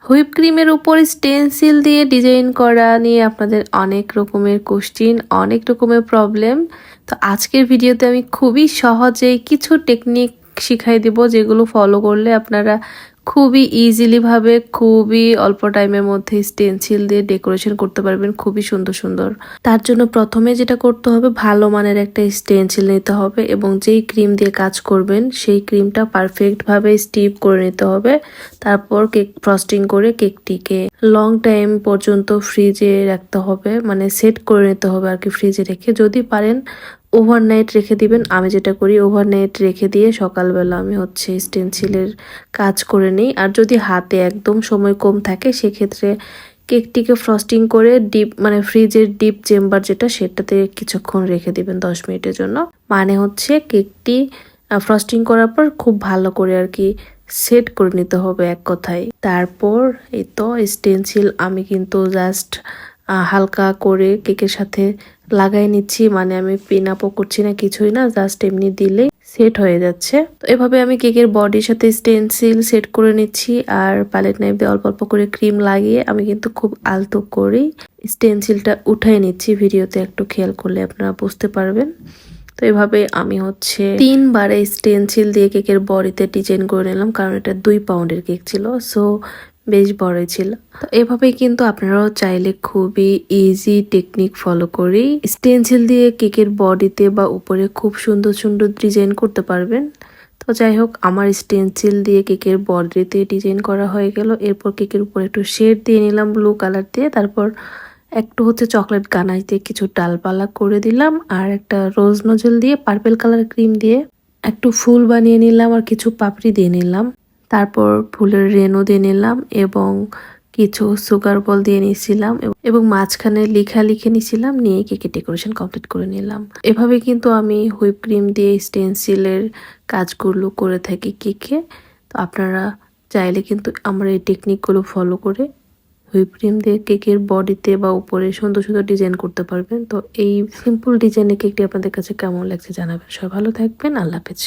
Whip ক্রিমের উপর stencil দিয়ে ডিজাইন করা নিয়ে আপনাদের অনেক রকমের কোশ্চিন, অনেক রকমের প্রবলেম। তো আজকের ভিডিওতে আমি খুবই সহজেই কিছু টেকনিক শিখাই দেব, যেগুলো ফলো করলে আপনারা খুবই ইজিলি ভাবে খুবই অল্প টাইমের মধ্যে স্টেনসিল দিয়ে ডেকোরেশন করতে পারবেন খুবই সুন্দর সুন্দর। তার জন্য প্রথমে যেটা করতে হবে, ভালো মানের একটা স্টেনসিল নিতে হবে এবং যেই ক্রিম দিয়ে কাজ করবেন সেই ক্রিমটা পারফেক্ট ভাবে স্টিপ করে নিতে হবে। তারপর কেক ফ্রস্টিং করে কেকটিকে লং টাইম পর্যন্ত ফ্রিজে রাখতে হবে, মানে সেট করে নিতে হবে আর কি ফ্রিজে রেখে। যদি পারেন ওভারনাইট রেখে দিবেন। আমি যেটা করি ওভারনাইট রেখে দিয়ে সকালবেলা আমি স্টেনসিলের কাজ করে নিই। আর যদি হাতে একদম সময় কম থাকে সেক্ষেত্রে কেকটিকে ফ্রস্টিং করে ডিপ মানে ফ্রিজের ডিপ চেম্বার যেটা, সেটাতে কিছুক্ষণ রেখে দিবেন 10 মিনিটের জন্য। মানে কেকটি ফ্রস্টিং করার পর খুব ভালো করে আর কি সেট করে নিতে হবে এক কথায়। তারপর এই তো স্টেনসিল আমি কিন্তু জাস্ট হালকা করে কেকের সাথে লাগাই নিচ্ছি, মানে আমি পিন আপও করছি না, কিছুই না, জাস্ট এমনি দিলে সেট হয়ে যাচ্ছে। তো এভাবে আমি কেকের বডির সাথে স্টেনসিল সেট করে নিচ্ছি। আর প্যালেট নাইফ দিয়ে অল্প অল্প করে ক্রিম লাগিয়ে আমি কিন্তু খুব আলতো করেই স্টেনসিলটা উঠাই নিচ্ছি। ভিডিওতে একটু খেয়াল করলে আপনারা বুঝতে পারবেন। তো এভাবে আমি 3 বারে স্টেনসিল দিয়ে কেকের বডিতে ডিজাইন করে নিলাম, কারণ এটা 2 পাউন্ডের কেক ছিল, সো বেশ বড়ই ছিল। তো এভাবেই কিন্তু আপনারাও চাইলে খুবই ইজি টেকনিক ফলো করেই স্টেনসিল দিয়ে কেকের বডিতে বা উপরে খুব সুন্দর সুন্দর ডিজাইন করতে পারবেন। তো যাই হোক, আমার স্টেনসিল দিয়ে কেকের বডিতে ডিজাইন করা হয়ে গেল। এরপর কেকের উপর একটু শেড দিয়ে নিলাম ব্লু কালার দিয়ে। তারপর একটু চকলেট গানাশ দিয়ে কিছু ডালপালা করে দিলাম, আর একটা রোজ নজল দিয়ে পার্পেল কালার ক্রিম দিয়ে একটু ফুল বানিয়ে নিলাম আর কিছু পাপড়ি দিয়ে নিলাম। তারপর ফুলের রেনও দিয়ে নিলাম এবং কিছু সুগার বল দিয়ে নিয়েছিলাম এবং মাঝখানে লিখা লিখে নিয়েছিলাম, নিয়ে কেকের ডেকোরেশন কমপ্লিট করে নিলাম। এভাবে কিন্তু আমি হুইপ ক্রিম দিয়ে স্টেনসিলের কাজগুলো করে থাকি কেকে। তো আপনারা চাইলে কিন্তু আমার এই টেকনিকগুলো ফলো করে হুইপ ক্রিম দিয়ে কেকের বডিতে বা উপরে সুন্দর সুন্দর ডিজাইন করতে পারবেন। তো এই সিম্পল ডিজাইনের কেকটি আপনাদের কাছে কেমন লাগছে জানাবেন। সবাই ভালো থাকবেন। আল্লাহ হাফেজ।